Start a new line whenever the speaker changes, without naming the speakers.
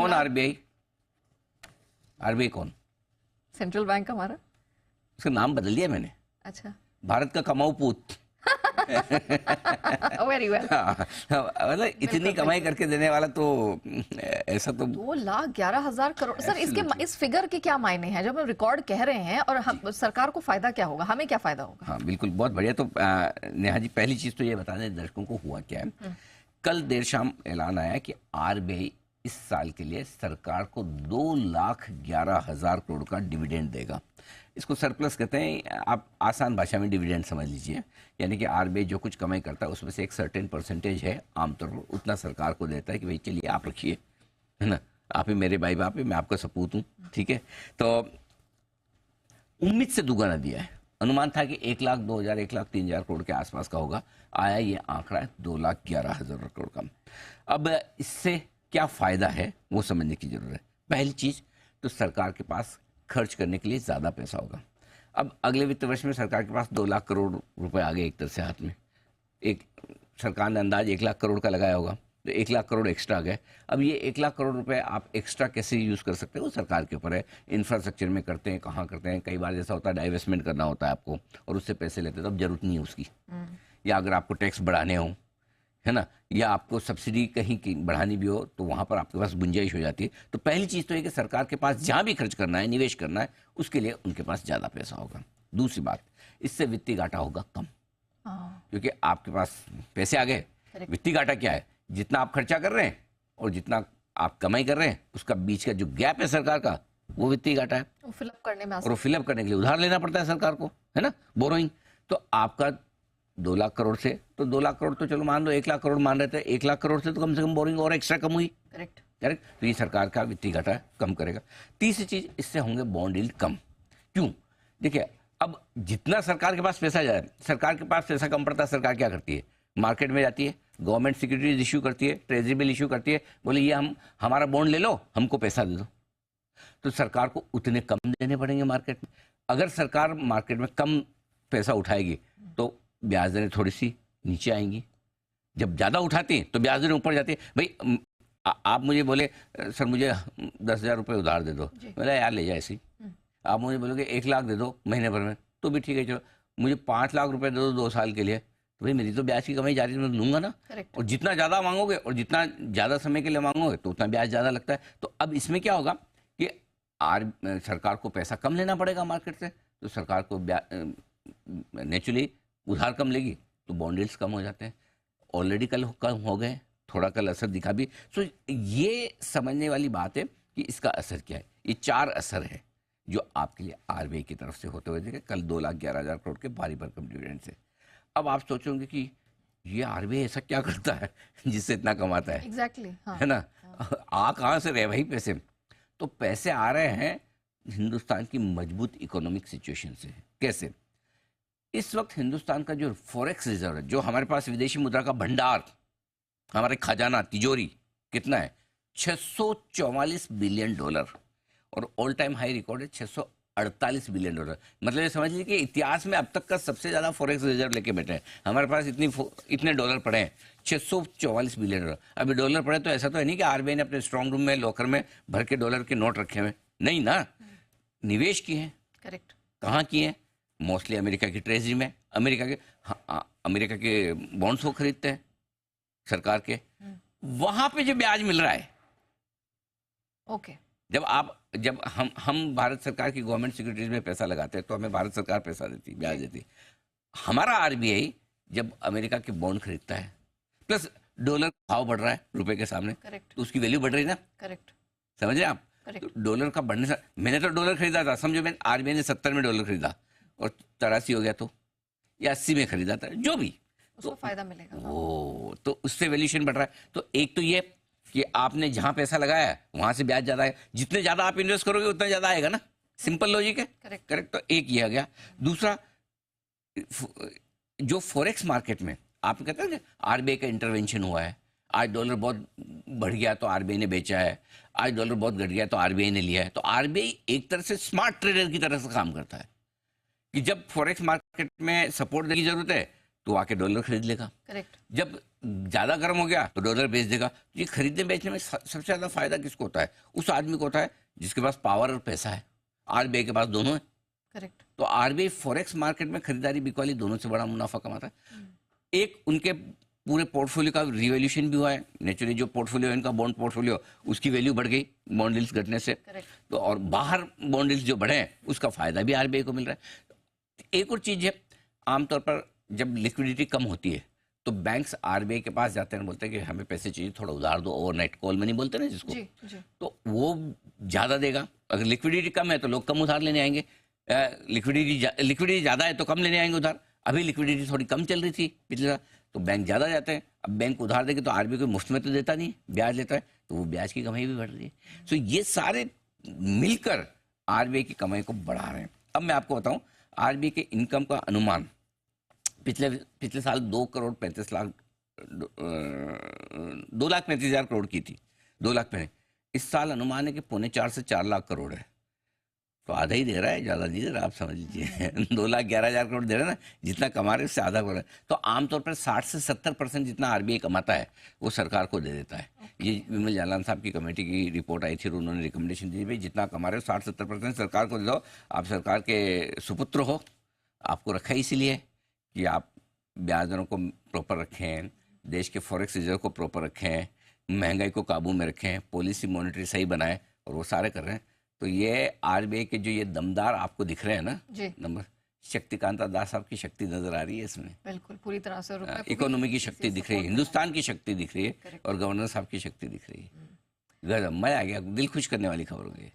कौन RBI? RBI कौन?
Central bank हमारा।
उसका नाम बदल दिया मैंने।
अच्छा।
भारत का कमाऊ पूत।
Very well.
मतलब इतनी कमाई करके देने वाला तो ऐसा तो
2,11,000 करोड़। सर इसके इस फिगर के क्या मायने हैं जब हम रिकॉर्ड कह रहे हैं, और हम सरकार को फायदा क्या होगा, हमें क्या फायदा होगा?
हाँ बिल्कुल, बहुत बढ़िया। तो नेहा जी, पहली चीज तो ये बता दें दर्शकों को हुआ क्या है। कल देर शाम ऐलान आया कि आरबीआई इस साल के लिए सरकार को 2,11,000 करोड़ का डिविडेंड देगा। इसको सरप्लस कहते हैं, आप आसान भाषा में डिविडेंड समझ लीजिए। यानी कि आरबीआई जो कुछ कमाई करता है उसमें से एक सर्टेन परसेंटेज है, आमतौर पर उतना सरकार को देता है कि भाई चलिए आप रखिए, है ना, आप ही मेरे भाई बाप है, मैं आपका सपूत हूँ, ठीक है। तो उम्मीद से दुगना दिया है। अनुमान था कि 1,02,000 1,03,000 करोड़ के आसपास का होगा, आया ये आंकड़ा 2,11,000 करोड़ का। अब इससे क्या फायदा है वो समझने की जरूरत है। पहली चीज तो सरकार के पास खर्च करने के लिए ज्यादा पैसा होगा। अब अगले वित्त वर्ष में सरकार के पास 2 लाख करोड़ रुपए आ गए एक तरह से हाथ में। एक सरकार ने अंदाज 1 लाख करोड़ का लगाया होगा, तो 1 लाख करोड़ एक्स्ट्रा आ गए। अब ये 1 लाख करोड़ रुपए आप एक्स्ट्रा कैसे यूज कर सकते हैं वो सरकार के ऊपर है। इंफ्रास्ट्रक्चर में करते हैं, कहाँ करते हैं, कई बार जैसा होता है डाइवेस्टमेंट करना होता है आपको और उससे पैसे लेते हैं, तो अब जरूरत नहीं है उसकी। या अगर आपको टैक्स बढ़ाने हो, है ना, या आपको सब्सिडी कहीं की बढ़ानी भी हो, तो वहां पर आपके पास गुंजाइश हो जाती है। तो पहली चीज तो है कि सरकार के पास जहां भी खर्च करना है, निवेश करना है, उसके लिए उनके पास ज्यादा पैसा होगा। दूसरी बात, इससे वित्तीय घाटा होगा कम, क्योंकि आपके पास पैसे आ गए। वित्तीय घाटा क्या है? जितना आप खर्चा कर रहे हैं और जितना आप कमाई कर रहे हैं, उसका बीच का जो गैप है सरकार का, वो वित्तीय घाटा है।
वो फिलअप करने में,
और वो फिलअप करने के लिए उधार लेना पड़ता है सरकार को, है ना, बोरोइंग। तो आपका 2 लाख करोड़ से, तो 2 लाख करोड़ तो चलो मान लो 1 लाख करोड़ मान रहे थे, 1 लाख करोड़ से तो कम से कम बोरिंग और एक्स्ट्रा कम हुई।
करेक्ट।
तो ये सरकार का वित्तीय घाटा कम करेगा। तीसरी चीज, इससे होंगे बॉन्ड यील्ड कम। क्यों? देखिए, अब जितना सरकार के पास पैसा जाए, सरकार के पास पैसा कम पड़ता है, सरकार क्या करती है? मार्केट में जाती है, गवर्नमेंट सिक्योरिटीज इश्यू करती है, ट्रेजरी बिल इश्यू करती है, बोले ये हमारा बॉन्ड ले लो, हमको पैसा दे दो। तो सरकार को उतने कम देने पड़ेंगे मार्केट में। अगर सरकार मार्केट में कम पैसा उठाएगी तो ब्याज दरें थोड़ी सी नीचे आएंगी। जब ज्यादा उठाती हैं तो ब्याज दरें ऊपर जाती है। भाई आप मुझे बोले सर मुझे 10,000 रुपये उधार दे दो, बोला यार ले जाए ऐसी। आप मुझे बोलोगे 1 लाख दे दो महीने भर में, तो भी ठीक है, चलो मुझे 5 लाख रुपए दे दो 2 साल के लिए, तो भाई मेरी तो ब्याज की कमाई जारी मैं दूंगा ना। और जितना ज्यादा मांगोगे और जितना ज्यादा समय के लिए मांगोगे तो उतना ब्याज ज्यादा लगता है। तो अब इसमें क्या होगा कि सरकार को पैसा कम लेना पड़ेगा मार्केट से, तो सरकार को नेचुरली उधार कम लेगी, तो बॉन्ड यील्ड्स कम हो जाते हैं। ऑलरेडी कल कम हो गए, थोड़ा कल असर दिखा भी। सो ये समझने वाली बात है कि इसका असर क्या है। ये 4 असर है जो आपके लिए आरबीआई की तरफ से होते हुए देखे कल 2,11,000 करोड़ के भारी भरकम डिविडेंड से। अब आप सोचोगे कि ये आरबीआई ऐसा क्या करता है जिससे इतना कमाता है?
एग्जैक्टली, हाँ।
है ना, आ कहाँ से रहे भाई पैसे? तो पैसे आ रहे हैं हिंदुस्तान की मजबूत इकोनॉमिक सिचुएशन से। कैसे? इस वक्त हिंदुस्तान का जो फॉरेक्स रिजर्व है, जो हमारे पास विदेशी मुद्रा का भंडार, हमारे खजाना तिजोरी कितना है? 644 बिलियन डॉलर, और ऑल टाइम हाई रिकॉर्ड है 648 बिलियन डॉलर। मतलब ये समझ लीजिए कि इतिहास में अब तक का सबसे ज्यादा फॉरेक्स रिजर्व लेके बैठे हैं। हमारे पास इतने डॉलर पड़े हैं, 644 बिलियन डॉलर। अभी डॉलर पड़े तो ऐसा तो है नहीं कि आरबीआई ने अपने स्ट्रांग रूम में लॉकर में भर के डॉलर के नोट रखे हुए, नहीं ना, निवेश किए हैं।
करेक्ट।
कहाँ किए हैं? मोस्टली अमेरिका की ट्रेजरी में, अमेरिका के बॉन्ड्स को खरीदते हैं सरकार के, वहां पे जो ब्याज मिल रहा है।
ओके।
जब हम भारत सरकार की गवर्नमेंट सिक्योरिटीज में पैसा लगाते हैं तो हमें भारत सरकार पैसा देती, ब्याज देती। हमारा आरबीआई जब अमेरिका के बॉन्ड खरीदता है, प्लस डॉलर भाव बढ़ रहा है रुपए के सामने, तो उसकी वैल्यू बढ़ रही ना।
करेक्ट।
समझ रहे आप? तो डॉलर का बढ़ने से, मैंने तो डॉलर खरीदा था, समझो मैंने, आरबीआई ने 70 में डॉलर खरीदा और 83 हो गया, तो या 80 में खरीदा था, जो भी,
उसको फायदा मिलेगा।
वो तो उससे वैल्यूएशन बढ़ रहा है। तो एक तो ये कि आपने जहां पैसा लगाया है वहां से ब्याज ज्यादा है, जितने ज्यादा आप इन्वेस्ट करोगे उतना ज्यादा आएगा ना, सिंपल लॉजिक है। करेक्ट। तो एक ये आ गया। दूसरा, जो फॉरेक्स मार्केट में आप कहते हैं आरबीआई का इंटरवेंशन हुआ है, आज डॉलर बहुत बढ़ गया तो आरबीआई ने बेचा है, आज डॉलर बहुत घट गया तो आरबीआई ने लिया है। तो आरबीआई एक तरह से स्मार्ट ट्रेडर की तरह से काम करता है कि जब फॉरेक्स मार्केट में सपोर्ट देने की जरूरत है तो आके डॉलर खरीद लेगा।
करेक्ट।
जब ज्यादा गर्म हो गया तो डॉलर बेच देगा। ये खरीदने बेचने में सबसे ज्यादा फायदा किसको होता है? उस आदमी को होता है जिसके पास पावर और पैसा है। आरबीआई के पास दोनों है।
करेक्ट।
तो आरबीआई फॉरेक्स मार्केट में खरीदारी बिकवाली दोनों से बड़ा मुनाफा कमाता है। एक उनके पूरे पोर्टफोलियो का रिवैल्यूएशन भी हुआ है। नेचुरली जो पोर्टफोलियो इनका बॉन्ड पोर्टफोलियो उसकी वैल्यू बढ़ गई बॉन्ड डील्स घटने से। तो और बाहर बॉन्ड डील्स जो बढ़े हैं उसका फायदा भी आरबीआई को मिल रहा है। एक और चीज है, आमतौर पर जब लिक्विडिटी कम होती है तो बैंक्स आरबीआई के पास जाते हैं, बोलते हैं कि हमें पैसे चाहिए, थोड़ा उधार दो, ओवरनाइट कॉल मनी बोलते हैं ना जिसको।
जी, जी।
तो वो ज्यादा देगा। अगर लिक्विडिटी कम है तो लोग कम उधार लेने आएंगे। लिक्विडिटी ज्यादा है तो कम लेने आएंगे उधार। अभी लिक्विडिटी थोड़ी कम चल रही थी पिछले साल, तो बैंक ज्यादा जाते हैं। अब बैंक उधार देंगे तो आरबीआई को मुफ्त में तो देता नहीं, ब्याज लेता है, तो वो ब्याज की कमाई भी बढ़ रही है। सो ये सारे मिलकर आरबीआई की कमाई को बढ़ा रहे हैं। अब मैं आपको बताऊं आरबीआई के इनकम का अनुमान पिछले साल 2,35,000 करोड़ की थी। 2 लाख में इस साल अनुमान है कि 3.25 से 4 लाख करोड़ है। तो आधा ही दे रहा है, ज्यादा नहीं दे रहा। आप समझ लीजिए 2,11,000 करोड़ दे रहा है ना, जितना कमा रहे उससे आधा हो रहा है। तो आमतौर पर 60 से 70% जितना आरबीआई कमाता है वो सरकार को दे देता है। ये विमल जालान साहब की कमेटी की रिपोर्ट आई थी और उन्होंने रिकमेंडेशन दी, भाई जितना कमा रहे हो 60-70% सरकार को दे दो। आप सरकार के सुपुत्र हो, आपको रखा ही इसलिए कि आप ब्याज दरों को प्रॉपर रखें, देश के फॉरेक्स रिजर्व को प्रॉपर रखें, महंगाई को काबू में रखें, पॉलिसी मॉनिटरी सही बनाएं, और वो सारे कर रहे हैं। तो ये आरबीआई के जो ये दमदार आपको दिख रहे हैं ना नंबर, शक्तिकांता दास साहब की शक्ति नजर आ रही है इसमें।
बिल्कुल पूरी तरह से
इकोनॉमी की शक्ति दिख रही है, हिंदुस्तान की शक्ति दिख रही है, और गवर्नर साहब की शक्ति दिख रही है। गजब, मजा आ गया, दिल खुश करने वाली खबर हो गई।